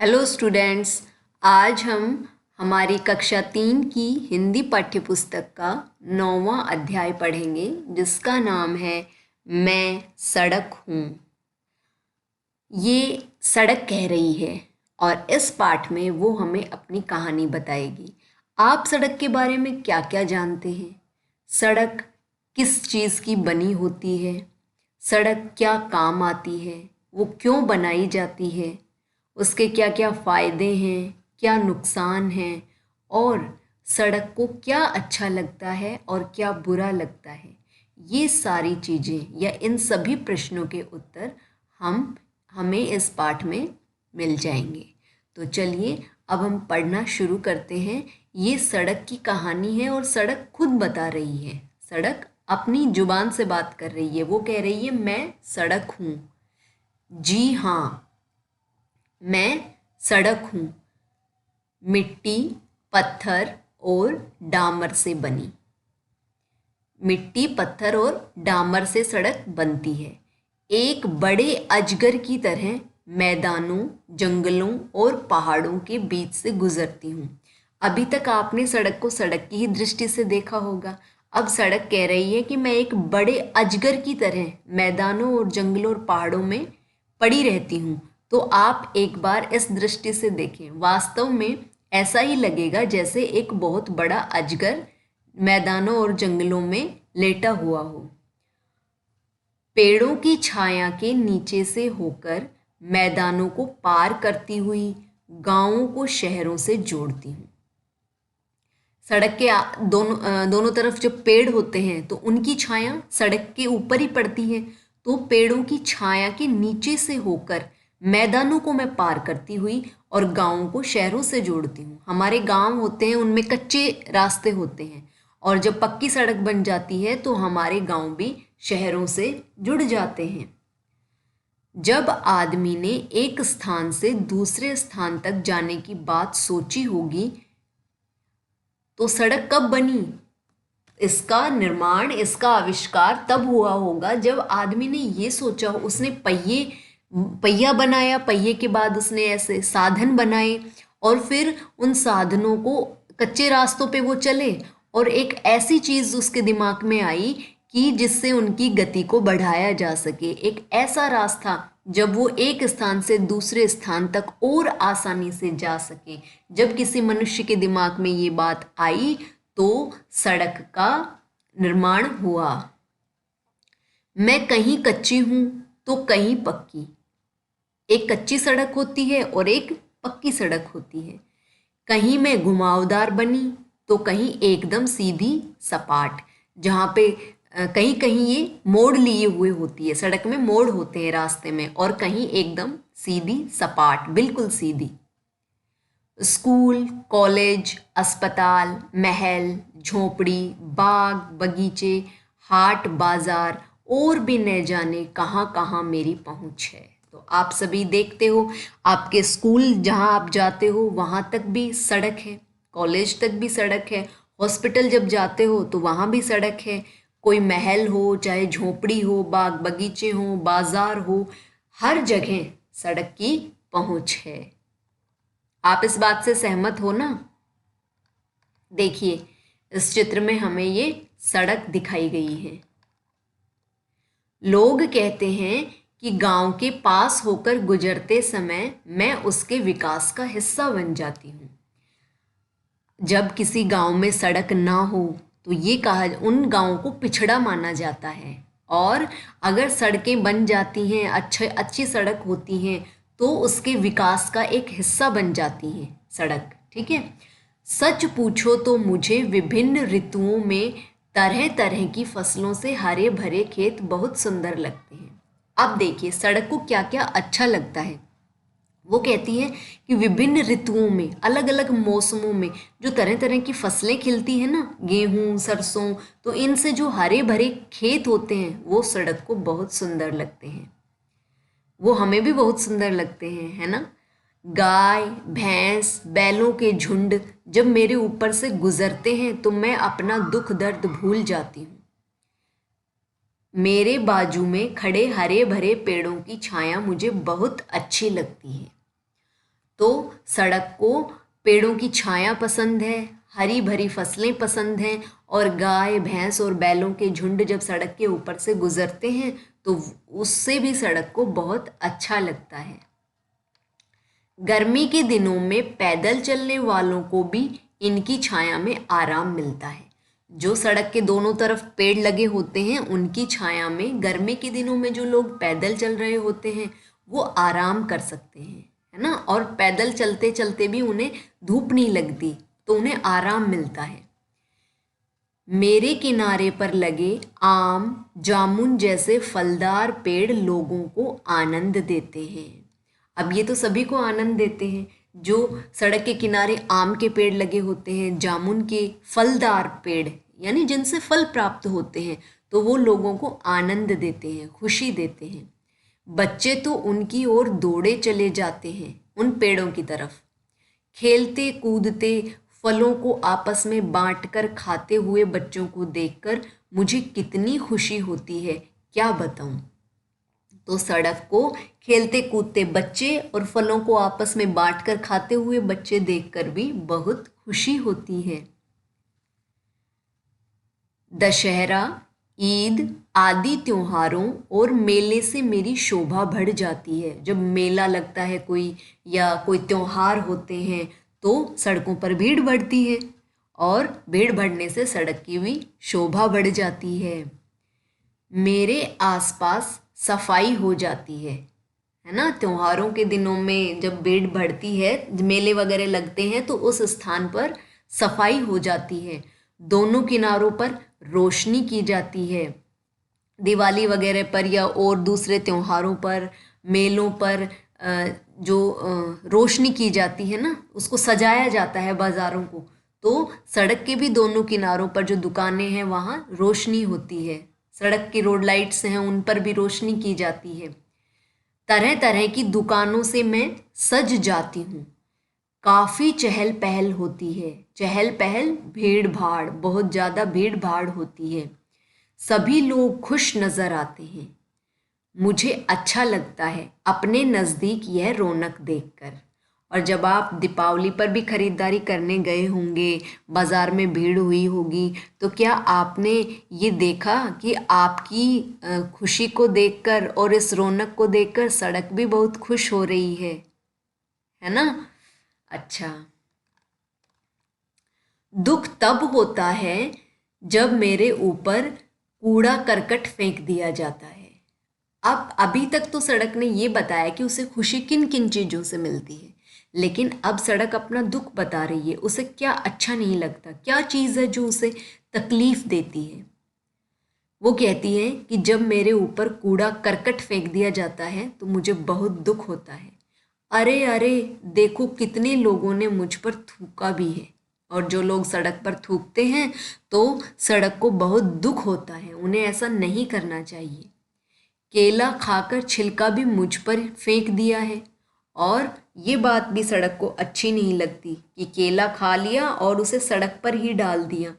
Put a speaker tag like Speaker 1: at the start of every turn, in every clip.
Speaker 1: Hello students. आज हम हमारी कक्षा 3 की हिंदी पाठ्यपुस्तक का 9वां अध्याय पढ़ेंगे, जिसका नाम है मैं सड़क हूँ। ये सड़क कह रही है और इस पाठ में वो हमें अपनी कहानी बताएगी। आप सड़क के बारे में क्या क्या जानते हैं? सड़क किस चीज़ की बनी होती है? सड़क क्या काम आती है? वो क्यों बनाई जाती है? उसके क्या क्या फ़ायदे हैं, क्या नुकसान हैं, और सड़क को क्या अच्छा लगता है और क्या बुरा लगता है। ये सारी चीज़ें या इन सभी प्रश्नों के उत्तर हमें इस पाठ में मिल जाएंगे। तो चलिए अब हम पढ़ना शुरू करते हैं। ये सड़क की कहानी है और सड़क खुद बता रही है। सड़क अपनी जुबान से बात कर रही है। वो कह रही है मैं सड़क हूँ। जी हाँ, मैं सड़क हूँ। मिट्टी, पत्थर और डामर से बनी। मिट्टी, पत्थर और डामर से सड़क बनती है। एक बड़े अजगर की तरह मैदानों, जंगलों और पहाड़ों के बीच से गुजरती हूँ। अभी तक आपने सड़क को सड़क की ही दृष्टि से देखा होगा। अब सड़क कह रही है कि मैं एक बड़े अजगर की तरह मैदानों और जंगलों और पहाड़ों में पड़ी रहती हूँ। तो आप एक बार इस दृष्टि से देखें। वास्तव में ऐसा ही लगेगा जैसे एक बहुत बड़ा अजगर मैदानों और जंगलों में लेटा हुआ हो। पेड़ों की छाया के नीचे से होकर मैदानों को पार करती हुई गांवों को शहरों से जोड़ती हूँ। सड़क के दोनों तरफ जब पेड़ होते हैं तो उनकी छाया सड़क के ऊपर ही पड़ती है। तो पेड़ों की छाया के नीचे से होकर मैदानों को मैं पार करती हुई और गांवों को शहरों से जोड़ती हूँ। हमारे गांव होते हैं, उनमें कच्चे रास्ते होते हैं, और जब पक्की सड़क बन जाती है तो हमारे गांव भी शहरों से जुड़ जाते हैं। जब आदमी ने एक स्थान से दूसरे स्थान तक जाने की बात सोची होगी तो सड़क कब बनी? इसका निर्माण, इसका आविष्कार तब हुआ होगा जब आदमी ने ये सोचा हो। उसने पहिया बनाया, पहिए के बाद उसने ऐसे साधन बनाए और फिर उन साधनों को कच्चे रास्तों पे वो चले और एक ऐसी चीज़ उसके दिमाग में आई कि जिससे उनकी गति को बढ़ाया जा सके। एक ऐसा रास्ता जब वो एक स्थान से दूसरे स्थान तक और आसानी से जा सके। जब किसी मनुष्य के दिमाग में ये बात आई तो सड़क का निर्माण हुआ। मैं कहीं कच्ची हूं तो कहीं पक्की। एक कच्ची सड़क होती है और एक पक्की सड़क होती है। कहीं मैं घुमावदार बनी तो कहीं एकदम सीधी सपाट, जहाँ पे कहीं कहीं ये मोड़ लिए हुए होती है। सड़क में मोड़ होते हैं रास्ते में, और कहीं एकदम सीधी सपाट, बिल्कुल सीधी। स्कूल, कॉलेज, अस्पताल, महल, झोपड़ी, बाग, बगीचे, हाट, बाजार और भी न जाने कहाँ कहाँ मेरी पहुँच है। तो आप सभी देखते हो, आपके स्कूल जहाँ आप जाते हो वहाँ तक भी सड़क है, कॉलेज तक भी सड़क है, हॉस्पिटल जब जाते हो तो वहाँ भी सड़क है। कोई महल हो, चाहे झोपड़ी हो, बाग बगीचे हो, बाजार हो, हर जगह सड़क की पहुँच है। आप इस बात से सहमत हो ना? देखिए, इस चित्र में हमें ये सड़क दिखाई गई है। लोग कहते हैं कि गांव के पास होकर गुजरते समय मैं उसके विकास का हिस्सा बन जाती हूँ। जब किसी गांव में सड़क ना हो तो ये कहा, उन गांवों को पिछड़ा माना जाता है। और अगर सड़कें बन जाती हैं, अच्छी सड़क होती हैं, तो उसके विकास का एक हिस्सा बन जाती है सड़क। ठीक है। सच पूछो तो मुझे विभिन्न ऋतुओं में तरह तरह की फसलों से हरे भरे खेत बहुत सुंदर लगते हैं। अब देखिए सड़क को क्या क्या अच्छा लगता है। वो कहती है कि विभिन्न ऋतुओं में, अलग अलग मौसमों में जो तरह तरह की फसलें खिलती हैं ना, गेहूं, सरसों, तो इनसे जो हरे भरे खेत होते हैं वो सड़क को बहुत सुंदर लगते हैं। वो हमें भी बहुत सुंदर लगते हैं, है ना? गाय, भैंस, बैलों के झुंड जब मेरे ऊपर से गुजरते हैं तो मैं अपना दुख दर्द भूल जाती हूँ। मेरे बाजू में खड़े हरे भरे पेड़ों की छाया मुझे बहुत अच्छी लगती है। तो सड़क को पेड़ों की छाया पसंद है, हरी भरी फसलें पसंद हैं, और गाय भैंस और बैलों के झुंड जब सड़क के ऊपर से गुजरते हैं तो उससे भी सड़क को बहुत अच्छा लगता है। गर्मी के दिनों में पैदल चलने वालों को भी इनकी छाया में आराम मिलता है। जो सड़क के दोनों तरफ पेड़ लगे होते हैं उनकी छाया में गर्मी के दिनों में जो लोग पैदल चल रहे होते हैं वो आराम कर सकते हैं, है ना। और पैदल चलते चलते भी उन्हें धूप नहीं लगती, तो उन्हें आराम मिलता है। मेरे किनारे पर लगे आम, जामुन जैसे फलदार पेड़ लोगों को आनंद देते हैं। अब ये तो सभी को आनंद देते हैं। जो सड़क के किनारे आम के पेड़ लगे होते हैं, जामुन के फलदार पेड़ यानी जिनसे फल प्राप्त होते हैं, तो वो लोगों को आनंद देते हैं, खुशी देते हैं। बच्चे तो उनकी ओर दौड़े चले जाते हैं, उन पेड़ों की तरफ। खेलते कूदते फलों को आपस में बांटकर खाते हुए बच्चों को देखकर मुझे कितनी खुशी होती है, क्या बताऊं। तो सड़क को खेलते कूदते बच्चे और फलों को आपस में बांटकर खाते हुए बच्चे देखकर भी बहुत खुशी होती है। दशहरा, ईद आदि त्योहारों और मेले से मेरी शोभा बढ़ जाती है। जब मेला लगता है कोई या कोई त्योहार होते हैं तो सड़कों पर भीड़ बढ़ती है, और भीड़ बढ़ने से सड़क की भी शोभा बढ़ जाती है। मेरे आसपास सफाई हो जाती है ना। त्योहारों के दिनों में जब भीड़ बढ़ती है, मेले वगैरह लगते हैं, तो उस स्थान पर सफाई हो जाती है। दोनों किनारों पर रोशनी की जाती है। दिवाली वगैरह पर या और दूसरे त्योहारों पर, मेलों पर जो रोशनी की जाती है ना, उसको सजाया जाता है बाज़ारों को। तो सड़क के भी दोनों किनारों पर जो दुकानें हैं वहाँ रोशनी होती है। सड़क की रोड लाइट्स हैं उन पर भी रोशनी की जाती है। तरह तरह की दुकानों से मैं सज जाती हूँ। काफ़ी चहल पहल होती है। चहल पहल, भीड़ भाड़, बहुत ज़्यादा भीड़ भाड़ होती है। सभी लोग खुश नज़र आते हैं। मुझे अच्छा लगता है अपने नज़दीक यह रौनक देखकर। और जब आप दीपावली पर भी खरीदारी करने गए होंगे, बाज़ार में भीड़ हुई होगी, तो क्या आपने ये देखा कि आपकी खुशी को देखकर और इस रौनक को देखकर सड़क भी बहुत खुश हो रही है ना। अच्छा, दुख तब होता है जब मेरे ऊपर कूड़ा करकट फेंक दिया जाता है। अब अभी तक तो सड़क ने ये बताया कि उसे खुशी किन किन चीज़ों से मिलती है, लेकिन अब सड़क अपना दुख बता रही है। उसे क्या अच्छा नहीं लगता, क्या चीज़ है जो उसे तकलीफ देती है। वो कहती है कि जब मेरे ऊपर कूड़ा करकट फेंक दिया जाता है तो मुझे बहुत दुख होता है। अरे अरे, देखो कितने लोगों ने मुझ पर थूका भी है। और जो लोग सड़क पर थूकते हैं तो सड़क को बहुत दुख होता है, उन्हें ऐसा नहीं करना चाहिए। केला खाकर छिलका भी मुझ पर फेंक दिया है, और ये बात भी सड़क को अच्छी नहीं लगती कि केला खा लिया और उसे सड़क पर ही डाल दिया।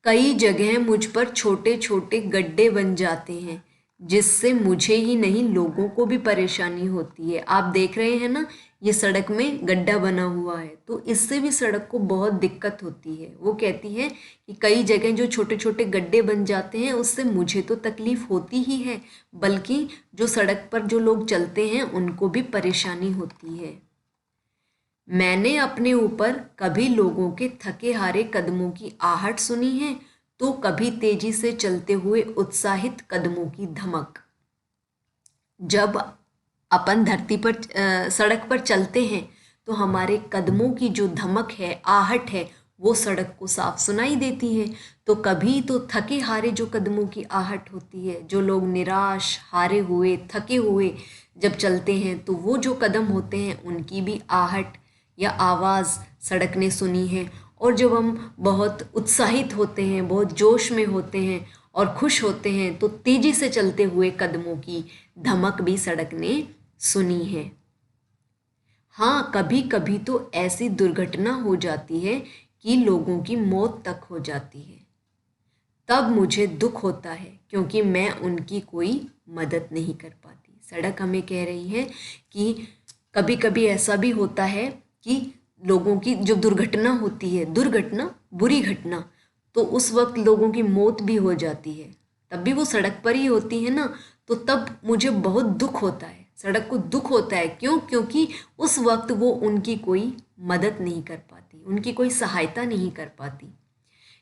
Speaker 1: कई जगह मुझ पर छोटे छोटे गड्ढे बन जाते हैं, जिससे मुझे ही नहीं लोगों को भी परेशानी होती है। आप देख रहे हैं ना, ये सड़क में गड्ढा बना हुआ है, तो इससे भी सड़क को बहुत दिक्कत होती है। वो कहती है कि कई जगह जो छोटे छोटे गड्ढे बन जाते हैं उससे मुझे तो तकलीफ होती ही है, बल्कि जो सड़क पर जो लोग चलते हैं उनको भी परेशानी होती है। मैंने अपने ऊपर कभी लोगों के थके हारे कदमों की आहट सुनी है, तो कभी तेजी से चलते हुए उत्साहित कदमों की धमक। जब अपन धरती पर सड़क पर चलते हैं तो हमारे कदमों की जो धमक है, आहट है, वो सड़क को साफ सुनाई देती है। तो कभी तो थके हारे जो कदमों की आहट होती है, जो लोग निराश, हारे हुए, थके हुए जब चलते हैं तो वो जो कदम होते हैं उनकी भी आहट या आवाज़ सड़क ने सुनी है। और जब हम बहुत उत्साहित होते हैं, बहुत जोश में होते हैं और खुश होते हैं, तो तेज़ी से चलते हुए कदमों की धमक भी सड़क ने सुनी है। हाँ, कभी कभी तो ऐसी दुर्घटना हो जाती है कि लोगों की मौत तक हो जाती है। तब मुझे दुख होता है क्योंकि मैं उनकी कोई मदद नहीं कर पाती। सड़क हमें कह रही है कि कभी कभी ऐसा भी होता है कि लोगों की जो दुर्घटना होती है, दुर्घटना बुरी घटना, तो उस वक्त लोगों की मौत भी हो जाती है, तब भी वो सड़क पर ही होती है ना, तो तब मुझे बहुत दुख होता है, सड़क को दुख होता है। क्यों? क्योंकि उस वक्त वो उनकी कोई मदद नहीं कर पाती, उनकी कोई सहायता नहीं कर पाती।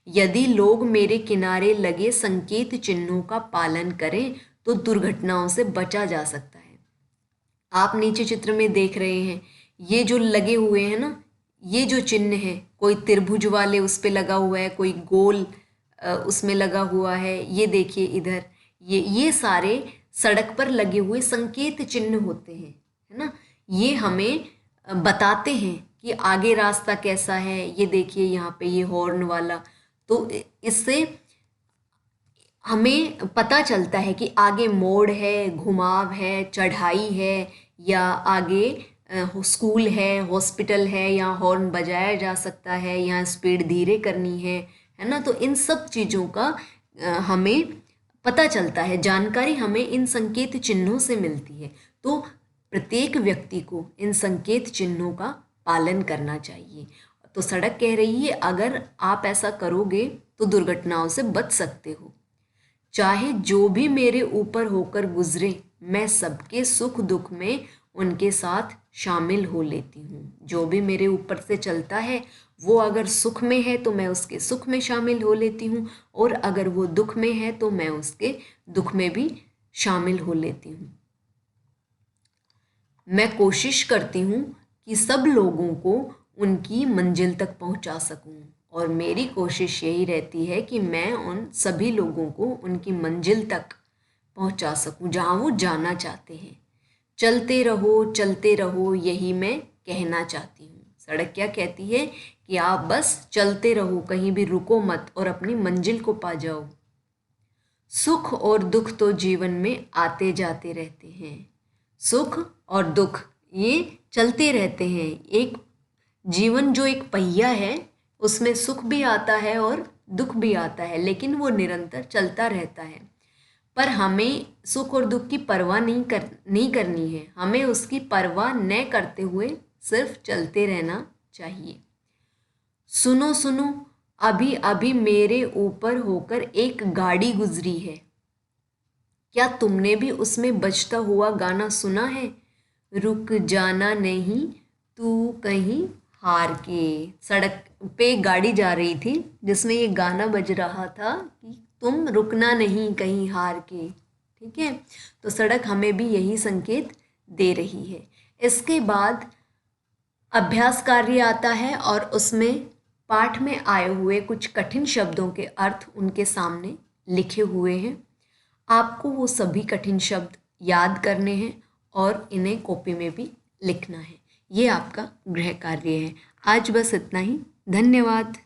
Speaker 1: यदि लोग मेरे किनारे लगे संकेत चिन्हों का पालन करें तो दुर्घटनाओं से बचा जा सकता है। आप नीचे चित्र में देख रहे हैं, ये जो लगे हुए हैं ना, ये जो चिन्ह है, कोई त्रिभुज वाले उस पे लगा हुआ है, कोई गोल उसमें लगा हुआ है, ये देखिए इधर, ये सारे सड़क पर लगे हुए संकेत चिन्ह होते हैं, है ना। ये हमें बताते हैं कि आगे रास्ता कैसा है। ये देखिए यहाँ पे ये हॉर्न वाला, तो इससे हमें पता चलता है कि आगे मोड़ है, घुमाव है, चढ़ाई है, या आगे स्कूल है, हॉस्पिटल है, यहाँ हॉर्न बजाया जा सकता है, यहाँ स्पीड धीरे करनी है ना। तो इन सब चीज़ों का हमें पता चलता है, जानकारी हमें इन संकेत चिन्हों से मिलती है। तो प्रत्येक व्यक्ति को इन संकेत चिन्हों का पालन करना चाहिए। तो सड़क कह रही है अगर आप ऐसा करोगे तो दुर्घटनाओं से बच सकते हो। चाहे जो भी मेरे ऊपर होकर गुजरे, मैं सबके सुख दुख में उनके साथ शामिल हो लेती हूँ। जो भी मेरे ऊपर से चलता है वो अगर सुख में है तो मैं उसके सुख में शामिल हो लेती हूँ, और अगर वो दुख में है तो मैं उसके दुख में भी शामिल हो लेती हूँ। मैं कोशिश करती हूँ कि सब लोगों को उनकी मंजिल तक पहुँचा सकूँ, और मेरी कोशिश यही रहती है कि मैं उन सभी लोगों को उनकी मंजिल तक पहुँचा सकूँ जहाँ वो जाना चाहते हैं। चलते रहो यही मैं कहना चाहती हूँ। सड़क क्या कहती है कि आप बस चलते रहो, कहीं भी रुको मत और अपनी मंजिल को पा जाओ। सुख और दुख तो जीवन में आते जाते रहते हैं। सुख और दुख ये चलते रहते हैं। एक जीवन जो एक पहिया है उसमें सुख भी आता है और दुख भी आता है, लेकिन वो निरंतर चलता रहता है। पर हमें सुख और दुख की परवाह नहीं करनी है, हमें उसकी परवाह न करते हुए सिर्फ चलते रहना चाहिए। सुनो सुनो, अभी अभी मेरे ऊपर होकर एक गाड़ी गुजरी है, क्या तुमने भी उसमें बजता हुआ गाना सुना है? रुक जाना नहीं तू कहीं हार के। सड़क पे गाड़ी जा रही थी जिसमें ये गाना बज रहा था कि तुम रुकना नहीं कहीं हार के। ठीक है, तो सड़क हमें भी यही संकेत दे रही है। इसके बाद अभ्यास कार्य आता है और उसमें पाठ में आए हुए कुछ कठिन शब्दों के अर्थ उनके सामने लिखे हुए हैं। आपको वो सभी कठिन शब्द याद करने हैं और इन्हें कॉपी में भी लिखना है। ये आपका गृह कार्य है। आज बस इतना ही। धन्यवाद।